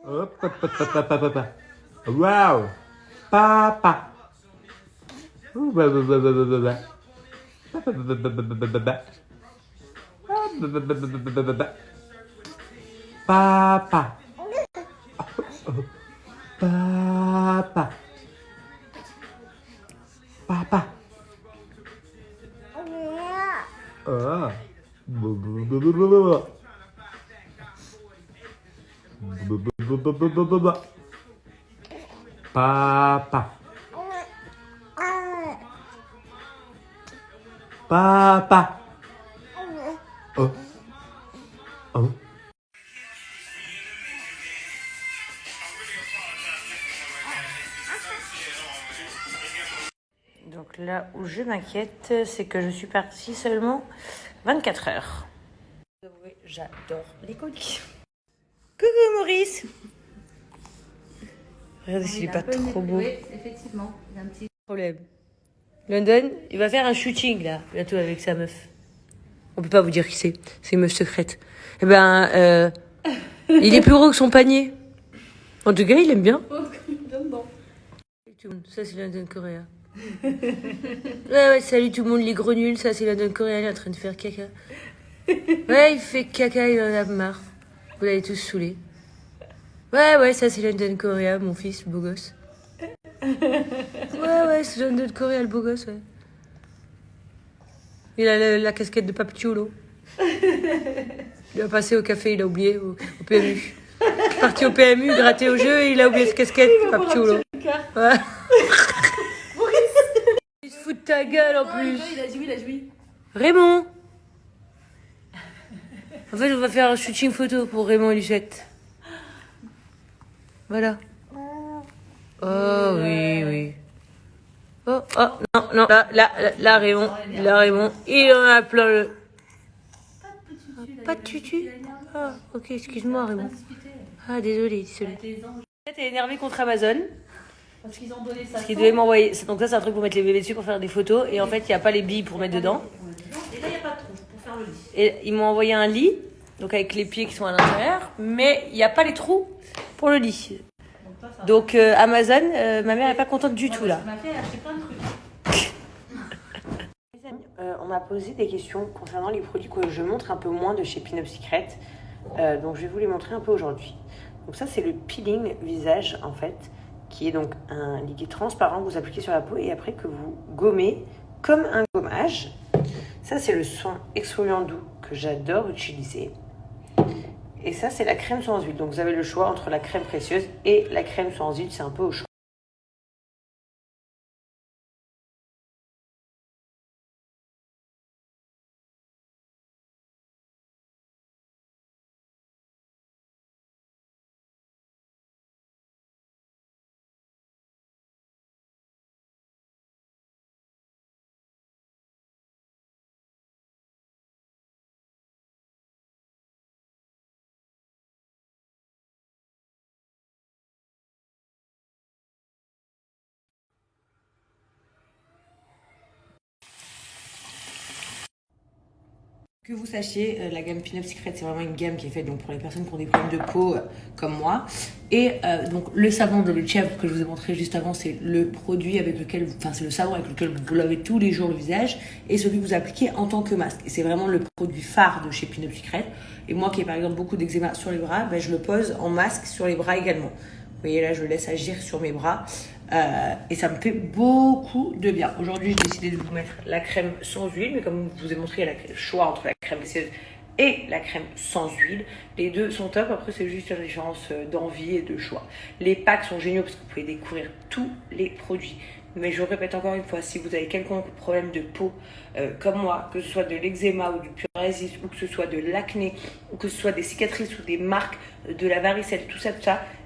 Hop, hop, hop, hop, hop, hop, hop. Wow. Papa. Ouh, bah, bah, bah, bah, bah, bah, bah. Bah, bah, bah, bah, bah, bah, bah, bah. Ah, bah, bah, bah, bah, bah, bah, bah, bah. Papa. Oh. Papa. Papa. Ah. Bah, bah, bah, bah, bah, bah, bah. Bah, bah, bah, bah, bah, bah, bah, bah. Papa. Papa. Oh. Oh. Donc là où je m'inquiète, c'est que je suis partie seulement 24 heures. Oui, j'adore les colis. Coucou Maurice. Regardez s'il est pas trop beau. Oui, effectivement, il y a un petit Problème. London, il va faire un shooting là, bientôt avec sa meuf. On peut pas vous dire qui c'est une meuf secrète. Eh ben, il est plus gros que son panier. En tout cas, il aime bien. Ça, c'est London Korea. Ouais, salut tout le monde, les gros nuls. Ça, c'est London Korea, il est en train de faire caca. Ouais, il fait caca, il en a marre. Vous l'avez tous saoulé. Ouais, ça, c'est London Korea, mon fils, le beau gosse. Ouais, c'est London Korea, le beau gosse, ouais. Il a la casquette de Papichulo. Il a passé au café, il a oublié, au PMU. Il est parti au PMU, gratté au jeu, et il a oublié sa casquette, Papichulo. Ouais. Il se fout de ta gueule en plus. il a joui. Raymond. En fait, on va faire un shooting photo pour Raymond et Lucette. Voilà. Oh oui. Oh, non. Là, Raymond, il en a plein le... Pas de tutu. Ah, ok, excuse-moi, Raymond. Ah, désolé. Lucette est énervée contre Amazon. Parce qu'ils ont donné ça. Parce qu'ils devaient m'envoyer... Donc ça, c'est un truc pour mettre les bébés dessus, pour faire des photos. Et en fait, il n'y a pas les billes pour mettre dedans. Et là, il n'y a pas de trou pour faire le lit. Et ils m'ont envoyé un lit, donc avec les pieds qui sont à l'intérieur. Mais il n'y a pas les trous pour le lit. Donc Amazon, ma mère n'est pas contente du tout là. Ma fille a acheté plein de trucs. Les amis, on m'a posé des questions concernant les produits que je montre un peu moins de chez Pin Up Secret. Donc je vais vous les montrer un peu aujourd'hui. Donc ça c'est le peeling visage en fait, qui est donc un liquide transparent que vous appliquez sur la peau et après que vous gommez comme un gommage. Ça c'est le soin exfoliant doux que j'adore utiliser. Et ça, c'est la crème sans huile. Donc, vous avez le choix entre la crème précieuse et la crème sans huile. C'est un peu au choix. Que vous sachiez, la gamme Pin Up Secret, c'est vraiment une gamme qui est faite donc, pour les personnes qui ont des problèmes de peau comme moi. Et donc le savon de l'huile de chèvre que je vous ai montré juste avant, c'est le produit avec lequel, c'est le savon avec lequel vous lavez tous les jours le visage et celui que vous appliquez en tant que masque. Et c'est vraiment le produit phare de chez Pin Up Secret. Et moi qui ai par exemple beaucoup d'eczéma sur les bras, je le pose en masque sur les bras également. Vous voyez là, je le laisse agir sur mes bras. Et ça me fait beaucoup de bien. Aujourd'hui, j'ai décidé de vous mettre la crème sans huile, mais comme je vous ai montré, il y a le choix entre la crème précieuse et la crème sans huile. Les deux sont top. Après, c'est juste une différence d'envie et de choix. Les packs sont géniaux parce que vous pouvez découvrir tous les produits. Mais je répète encore une fois, si vous avez quelconque problème de peau comme moi, que ce soit de l'eczéma ou du psoriasis, ou que ce soit de l'acné, ou que ce soit des cicatrices ou des marques, de la varicelle, tout ça,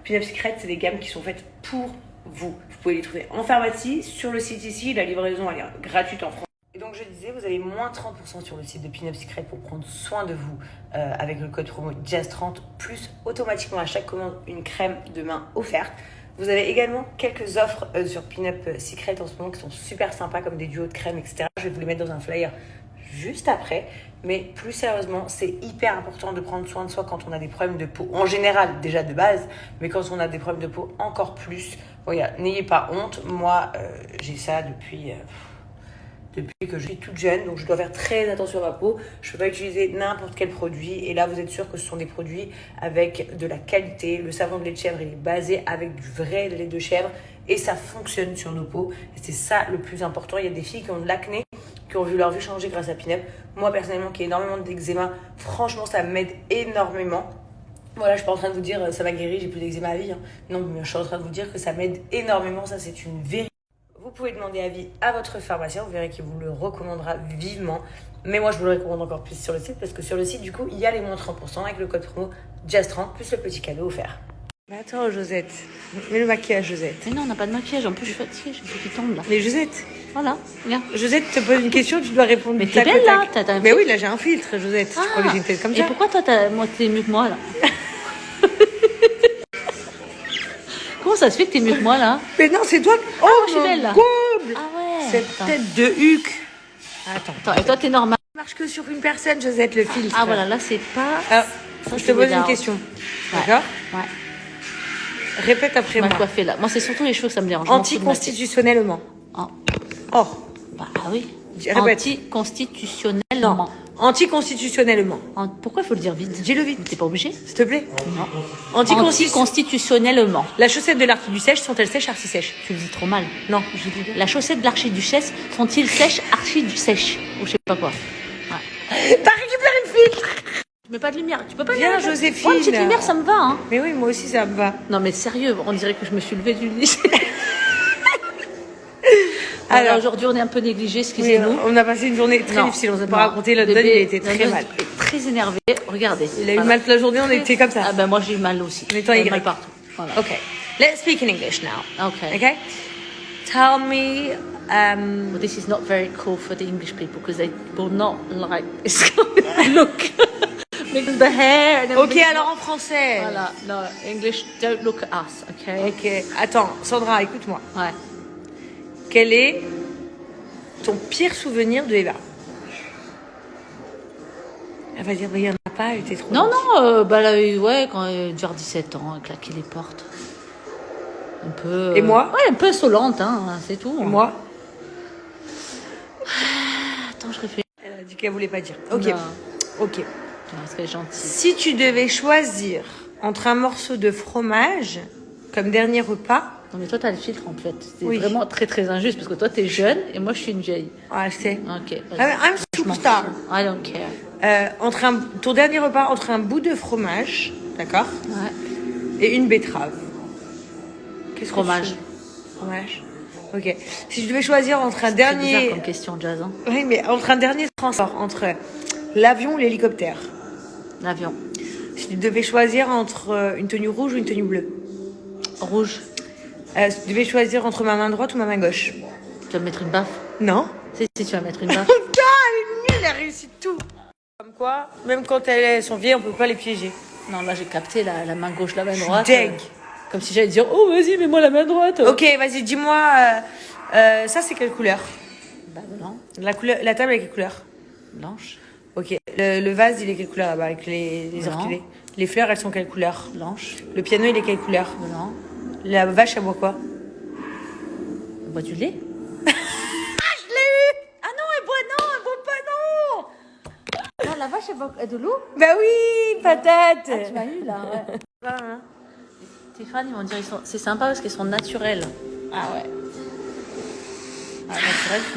Pin Up Secret, c'est des gammes qui sont faites pour vous. Vous pouvez les trouver en pharmacie, sur le site ici, la livraison elle est gratuite en France. Et donc je disais, vous avez moins 30% sur le site de Pin Up Secret pour prendre soin de vous avec le code promo JAZZ30, plus automatiquement à chaque commande une crème de main offerte. Vous avez également quelques offres sur Pin Up Secret en ce moment qui sont super sympas, comme des duos de crème, etc. Je vais vous les mettre dans un flyer juste après. Mais plus sérieusement, c'est hyper important de prendre soin de soi quand on a des problèmes de peau. En général, déjà de base, mais quand on a des problèmes de peau, encore plus. Voilà, n'ayez pas honte. Moi, j'ai ça depuis que je suis toute jeune, donc je dois faire très attention à ma peau. Je ne peux pas utiliser n'importe quel produit. Et là, vous êtes sûr que ce sont des produits avec de la qualité. Le savon de lait de chèvre, il est basé avec du vrai lait de chèvre et ça fonctionne sur nos peaux. Et c'est ça le plus important. Il y a des filles qui ont de l'acné, qui ont vu leur vie changer grâce à Pinup. Moi, personnellement, qui ai énormément d'eczéma, franchement, ça m'aide énormément. Voilà, je suis pas en train de vous dire ça m'a guéri, j'ai plus d'eczéma à vie. Hein. Non, mais je suis en train de vous dire que ça m'aide énormément. Ça, c'est une vérité. Vous pouvez demander avis à votre pharmacien, vous verrez qu'il vous le recommandera vivement. Mais moi, je vous le recommande encore plus sur le site parce que sur le site, du coup, il y a les moins 30% avec le code promo JAZ30 plus le petit cadeau offert. Mais attends, Josette, mets le maquillage, Josette. Mais non, on n'a pas de maquillage. En plus, je suis fatiguée, j'ai tout qui tombe là. Mais Josette, Voilà, regarde. Josette te pose une question, tu dois répondre. Mais t'es belle là, t'as un Mais filtre. oui, là j'ai un filtre, Josette. Tu crois que j'ai une tête comme Et ça? pourquoi toi, moi, t'es mieux que moi là? Comment ça se fait que t'es mieux que moi là? Mais non, c'est toi. Oh, moi, je suis belle, là. comble. Ah ouais. Cette Attends. tête de huc. Attends. Attends, et toi, t'es normal. Ça marche que sur une personne, Josette, le filtre. Ah voilà, là, c'est pas. Alors, Ça, je c'est te pose une bizarre. question. Ouais. D'accord? Ouais. Répète après Mal moi. coiffé là. Moi, c'est surtout les cheveux que ça me dérange. Je m'en fous de ma tête. Anticonstitutionnellement. Oh. Oh. Bah oui. Répète. Anticonstitutionnellement. Anticonstitutionnellement. Pourquoi il faut le dire vite? Dis-le vite. T'es pas obligé? S'il te plaît. Non. Anticonstitutionnellement. Anticonstitutionnellement. La chaussette de l'archi sèche sont-elles sèches, archi sèches? Tu le dis trop mal. Non. La chaussette de l'archi du sèche sont-ils sèches, archi du sèche? Ou je sais pas quoi. Ouais. T'as récupéré le filtre. Tu mets pas de lumière. Tu peux pas Viens, mettre- Joséphine. Ouais, une petite lumière, ça me va, hein. Mais oui, moi aussi ça me va. Non, mais sérieux, on dirait que je me suis levée du lit. Alors, Alors aujourd'hui, on est un peu négligé, oui, excusez-nous. on a passé une journée très Non, difficile. On s'est non. pas raconté. Notre Bébé, donne, il était très London mal. est très énervé. Regardez. Il a eu mal toute la journée, on était comme ça. Ah ben moi j'ai eu mal aussi. On est en J'ai Y. mal partout. Voilà. Okay, let's speak in English now. Okay. Okay? Tell me, Well, this is not very cool for the English people because they will not like this look. Because the hair and Ok, everything. alors en français. Voilà. No, English, don't look at us, okay? Ok, attends, Sandra, écoute-moi. Ouais. Quel est ton pire souvenir de Eva? Elle va dire, il n'y en a pas, elle était trop Non, gentille. non, bah là, ouais, quand elle devait avoir 17 ans, elle claquait les portes. Un peu. Et moi? Ouais, un peu insolente, hein, c'est tout. Et moi? Attends, je réfléchis. Elle a dit qu'elle voulait pas dire. Ok, Non. ok. Non, parce qu'elle est gentille. Si tu devais choisir entre un morceau de fromage comme dernier repas, Non, mais toi, t'as le filtre en fait. C'est Oui. vraiment très très injuste parce que toi, t'es jeune et moi, je suis une vieille. ah, je sais. Ok. vas-y. I'm Je m'en superstar. fous. I don't care. Entre ton dernier repas entre un bout de fromage, d'accord, Ouais. et une betterave. Qu'est-ce que Fromage. tu fais? Fromage. Ok. Si tu devais choisir entre un C'est bizarre dernier, comme question, Jazz. Hein. oui, mais entre un dernier transport, entre l'avion ou l'hélicoptère. L'avion. Si tu devais choisir entre une tenue rouge ou une tenue bleue. Rouge. Si tu devais choisir entre ma main droite ou ma main gauche. Tu vas me mettre une baffe. Non. Si, tu vas mettre une baffe. Putain, elle est nulle, elle a réussi tout. Comme quoi, même quand elles sont vieilles, on peut pas les piéger. Non, là, j'ai capté la main gauche, la main droite. deg. Comme si j'allais dire, oh, vas-y, mets-moi la main droite. Ok, vas-y, dis-moi, ça c'est quelle couleur? Bah, blanc. La table est quelle couleur? Blanche. Ok, le vase il est quelle couleur là-bas avec les Blanc. orchidées? Les fleurs elles sont quelle couleur? Blanche. Le piano il est quelle couleur? Blanc. La vache elle boit quoi? Elle boit du lait. Ah je l'ai eu! Ah non, elle boit pas non! Non, la vache, elle boit de l'eau. Bah oui, patate! Tu m'as eu, là, ouais. Hein. Stéphane, ils vont dire, c'est sympa parce qu'elles sont naturelles. Ah ouais. Ah,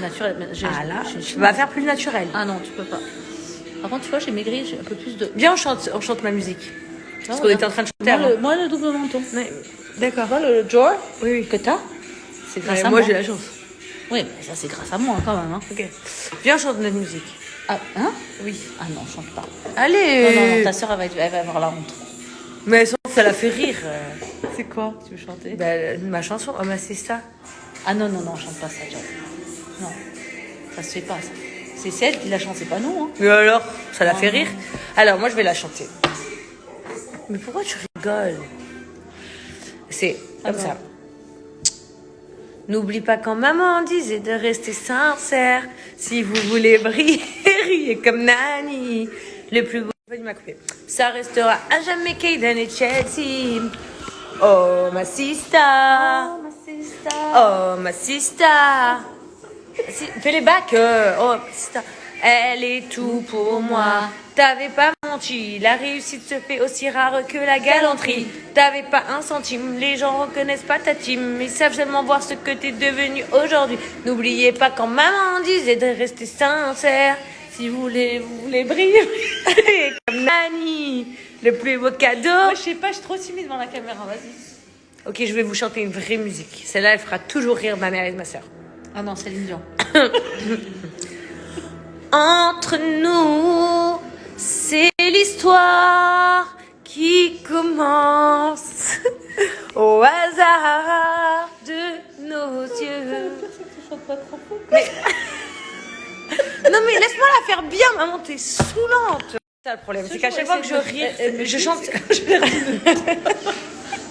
naturel. Mais Ah là, j'ai- tu vas faire plus naturel. Ah non, tu peux pas. Par contre, tu vois, j'ai maigri, j'ai un peu plus de. Viens, on chante ma musique. Parce qu'on regarde. était en train de chanter Moi, avant. moi, le double menton. Ouais, d'accord. Tu vois, le drawer Oui, oui. que t'as, c'est grâce Ouais, à moi moi. j'ai la chance. Oui, mais ça, c'est grâce à moi quand même. Hein. Ok. Viens, on chante notre musique. Ah, hein? Oui. Ah non, chante pas. Allez! Non, non, ta soeur, elle va avoir la honte. Mais ça la fait rire. C'est quoi tu veux chanter? Bah, ma chanson, oh bah c'est ça. Ah non, non, non, chante pas ça, Jazz. Non, ça se fait pas, ça. C'est elle qui la chante, c'est pas nous. Hein. Mais alors, ça la fait rire. Alors, moi, je vais la chanter. Mais pourquoi tu rigoles? C'est comme Alors. ça. N'oublie pas quand maman disait de rester sincère. Si vous voulez briller, chérie est comme Nani. Le plus beau du m'a coupé. Ça restera à jamais Kaden et Chelsea. Oh ma sister. Oh ma sister. Fais les bacs. Oh ma sister. Elle est tout pour moi. T'avais pas menti. La réussite se fait aussi rare que la galanterie. T'avais pas un centime. Les gens reconnaissent pas ta team. Ils savent seulement voir ce que t'es devenu aujourd'hui. N'oubliez pas quand maman disait de rester sincère. Si vous voulez briller comme Nani, le plus beau cadeau. Moi, je sais pas, je suis trop timide devant la caméra, vas-y. Ok, je vais vous chanter une vraie musique. Celle-là, elle fera toujours rire ma mère et ma soeur. Ah non, Céline Dion. Entre nous, c'est l'histoire qui commence au hasard de nos yeux. Non mais laisse-moi la faire bien, maman, t'es saoulante. C'est ça le problème, c'est qu'à chaque fois que je ris, je chante.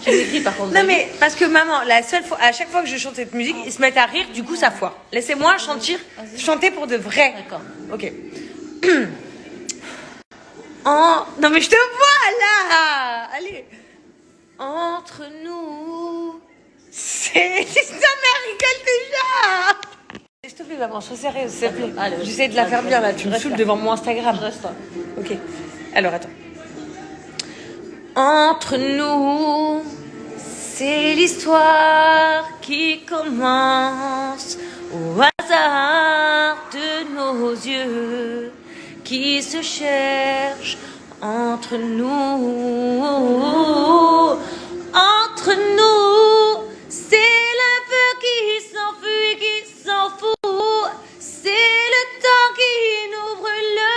J'ai écrit par contre. Non mais parce que maman, la seule fois, à chaque fois que je chante cette musique, ils se mettent à rire, du coup ça foire. Laissez-moi chanter pour de vrai. D'accord. Ok. Non mais je te vois là. Allez. Entre nous, c'est ça, mais rigole déjà. S'il te plaît, maman, sois sérieuse, s'il te plaît. Allez, j'essaie de la faire bien là. Tu me reste saoules là. devant mon Instagram. Je reste là. Ok. Alors attends. Entre nous, c'est l'histoire qui commence au hasard de nos yeux qui se cherchent entre nous. Entre nous, c'est le feu qui s'enfuit, qui s'en fout. C'est le temps qui nous brûle le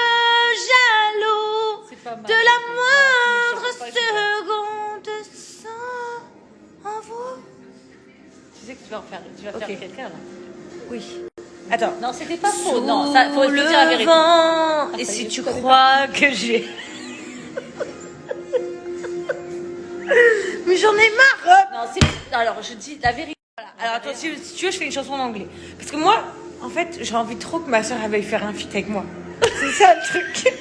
jaloux C'est pas mal. de la moindre seconde sans en vous. Tu sais que tu vas faire Ok. quelqu'un là. Oui. Attends. Non, c'était pas faux. Non, ça faut dire la vérité. Vent, et ça y si est, tu je connais crois que j'ai. Mais j'en ai marre. Non, c'est. Alors, je dis la vérité. Voilà. Alors attends, si tu veux, je fais une chanson en anglais. Parce que moi, en fait, j'ai envie trop que ma soeur veuille faire un feat avec moi. C'est ça le truc.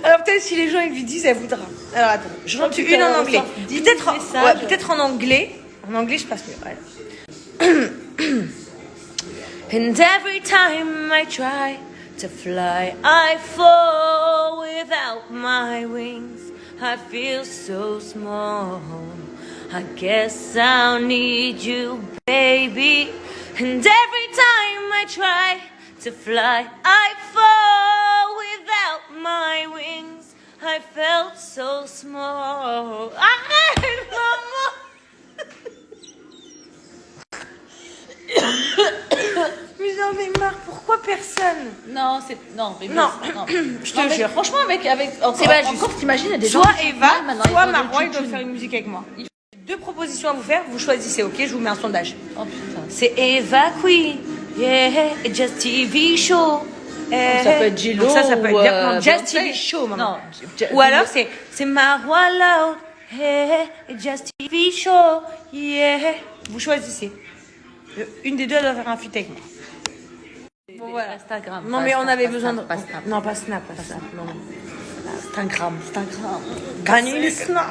Alors peut-être si les gens ils lui disent, elle voudra. Alors attends, je chante une en anglais. Peut-être en anglais. En anglais, je passe mieux. Voilà. And every time I try to fly, I fall without my wings. I feel so small. I guess I'll need you, baby. And every time I try to fly, I fall without my wings. I felt so small. Arrête, maman! Mais j'en ai marre, pourquoi personne? Non, c'est. Non, mais Non. je te jure. Franchement, avec. C'est pas juste. Encore, t'imagines, il y a des gens. Soit qui Eva, font mal, maintenant, soit ils font des Marois, ils doivent tchoutchounes. faire une musique avec moi. J'ai deux propositions à vous faire, vous choisissez, ok? Je vous mets un sondage. Oh putain. C'est Eva Queen, yeah, et Just TV Show. Ça peut être J-Lo. Donc ça peut ou, être bien. Non, Just Beyoncé. TV Show, maman. Non. Ou alors c'est Marois Loud, yeah, et Just TV Show, yeah. Vous choisissez. Une des deux doit faire un feat avec moi. Bon, voilà. Instagram. Non pas mais on Snap, avait pas besoin Snap, de. pas Snap. Non, pas Snap, pas Snap. Non. Instagram. Gagner les Snap.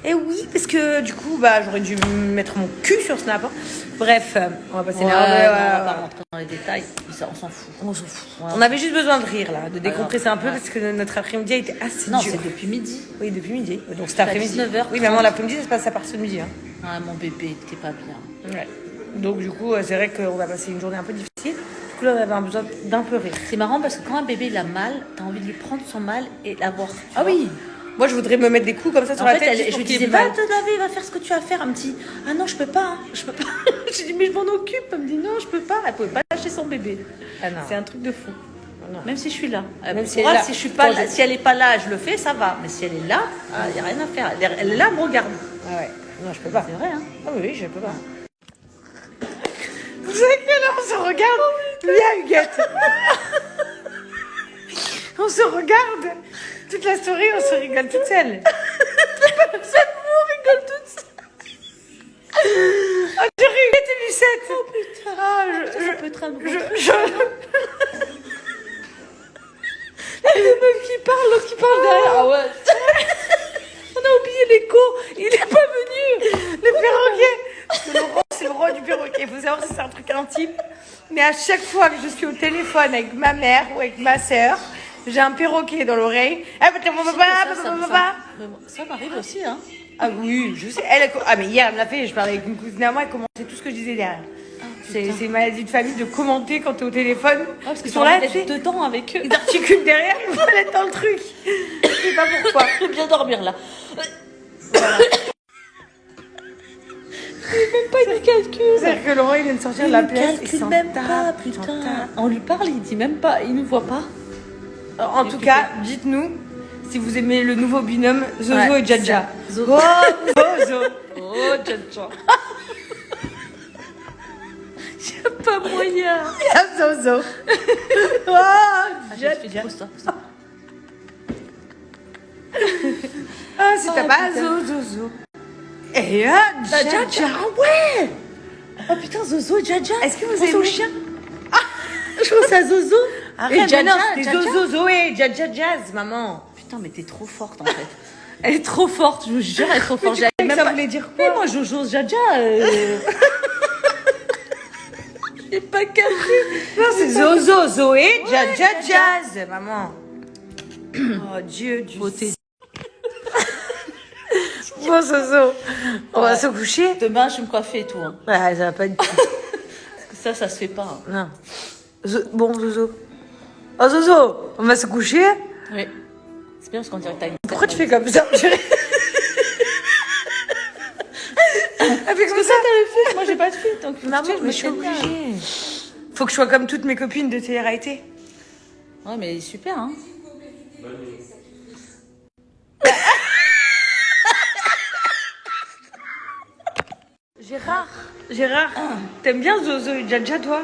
Et oui, parce que du coup, j'aurais dû mettre mon cul sur Snap. Hein. Bref, on va passer Ouais, là. on va pas rentrer dans les détails. Ça, on s'en fout. On s'en fout. Ouais. On avait juste besoin de rire là, de décompresser un peu Ouais. parce que notre après-midi a été assez Non, dur. c'est depuis midi. Oui, depuis midi. Donc cet à après-midi. 19h30. Oui, maman, l'après-midi, ça se passe à partir de midi. Hein. Ah, mon bébé, t'es pas bien. Ouais. Donc du coup, c'est vrai qu'on va passer une journée un peu difficile. Du coup, là, on avait besoin d'un peu rire. C'est marrant parce que quand un bébé il a mal, t'as envie de lui prendre son mal et l'avoir. tu Ah vois. oui. Moi, je voudrais me mettre des coups comme ça sur En la fait, tête. juste je pour lui qu'il disais, ait va mal. te laver, va faire ce que tu as à faire. Un petit, ah non, je peux pas, hein, je peux pas. J'ai dit, mais je m'en occupe. Elle me dit, non, je peux pas. Elle pouvait pas lâcher son bébé. Ah non. C'est un truc de fou. Non. Même si je suis là. Même si Pour elle est elle, là. si je suis pas Quand là, je- si elle est pas là, je le fais, ça va. Mais si elle est là, il y a rien à faire. Elle est là, elle me regarde. Ah ouais. Non, je peux pas. C'est vrai, hein. Ah oui, je peux pas. Vous savez que là, on se regarde. Viens, Huguette. On se regarde. Toute la story, on se rigole toute seule. Cette vous rigole toute seule. Oh, j'ai Huguette et Lucette. Oh putain. Ah, Ça peut être un gros truc. savoir si c'est un truc intime. Mais à chaque fois que je suis au téléphone avec ma mère ou avec ma sœur, j'ai un perroquet dans l'oreille. Ça m'arrive aussi, hein. Ah oui, je sais. Ah mais hier elle me l'a fait, je parlais avec une cousine à moi, elle commentait tout ce que je disais derrière. C'est une maladie de famille de commenter quand t'es au téléphone. Parce qu'ils sont là, tu d'être dedans avec eux. ils articulent derrière, ils vont être dans le truc. Je sais pas pourquoi. Je vais bien dormir là. Voilà. Même pas du calcul. C'est-à-dire que Laurent il vient de sortir de la pièce. Il calcule même pas, putain. On lui parle, il dit même pas, il nous voit pas. En tout cas, dites-nous si vous aimez le nouveau binôme Zozo Ouais, et Jaja. Zozo. Oh, Zozo. Oh, Jaja. Y'a pas moyen. Ah, Zozo. Oh, Jaja. Ah, si t'as pas Zozo. Et Jaja. Ah ouais. Oh putain, Zozo et Jaja. Est-ce que vous Pense au aimez chien. Je pense à Zozo. Arrête, Jaja, non, c'est Jaja. Zozo, Zoé, Jaja, Jazz, maman. Putain, mais t'es trop forte en fait. Elle est trop forte, je vous jure, elle est trop forte. Tu croyais que ça voulait dire quoi? Mais moi, Jojo, Jaja. J'ai pas capté. Non, c'est Zozo, Zoé, Jaja, Jazz, maman. Oh Dieu, Beauté. Bon, Zozo, on va se coucher. Demain, je vais me coiffer et tout. Hein. Ouais, ça va pas être. Parce que ça se fait pas. Hein. Non. Bon, Zozo. Oh, Zozo, on va se coucher. Oui. C'est bien parce qu'on dirait que t'as une. Pourquoi tu fais comme ça? Elle fait comme ça. T'as le fil, moi j'ai pas de fil. Donc, faut que Maman, tu sais, mais je suis me tienne bien. obligée. Faut que je sois comme toutes mes copines de télé-réalité. Ouais, mais super, hein. Gérard, t'aimes bien Zozo et Jaja, toi?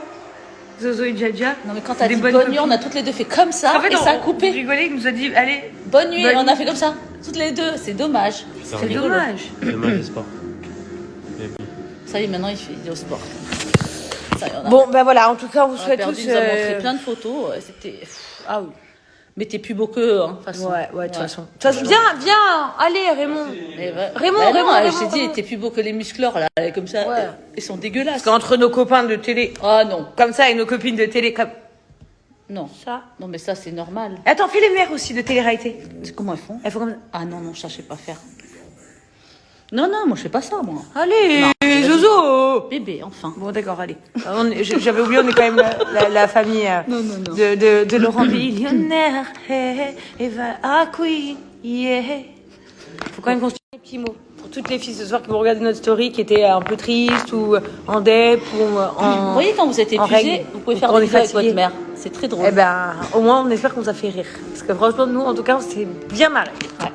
Zozo et Jaja? Non, mais quand t'as Des dit bonnes bonne nuit, copines. on a toutes les deux fait comme ça En fait, et ça a on coupé. rigolait, il nous a dit, allez, Bonne nuit, Bonne on a nuit. fait comme ça. Toutes les deux, c'est dommage. C'est c'est rigolo. dommage. Dommage le sport. Et puis, Ça y est, maintenant il est au sport. Ça y est, on a, Bon, ben voilà, en tout cas, on vous on a souhaite perdu, tous. nous a montré plein de photos. C'était. Ah oui. Mais t'es plus beau qu'eux, hein, de toute façon. Ouais, de toute façon. Viens, allez, Raymond. Mais ouais. Raymond, Bah non, Raymond, je Raymond, t'ai dit, Raymond. t'es plus beau que les muscleurs, là, comme ça. Ouais. Ils sont dégueulasses. Parce qu'entre nos copains de télé, Ah non, comme ça, et nos copines de télé, comme non. ça. Non, mais ça, c'est normal. Attends, fais les mères aussi de télé-réalité. Comment elles font Elles font comme ça. Ah non, ça, je sais pas faire. Non, moi, je fais pas ça, moi. Allez, Non, Zozo. Bébé, enfin. Bon, d'accord, allez. J'avais oublié, on est quand même la famille Non. de Laurent Millionnaire. Eva Queen, yeah. Faut quand même qu'on se dise des petits mots. Pour toutes les filles ce soir qui vont regarder notre story, qui étaient un peu tristes ou en dep ou en. Vous voyez, quand vous êtes en épuisé, règle. vous pouvez Ou faire quand on des est vidéos avec fatigué. votre mère. C'est très drôle. Eh ben, au moins, on espère qu'on vous a fait rire. Parce que franchement, nous, en tout cas, on s'est bien marré. Ouais.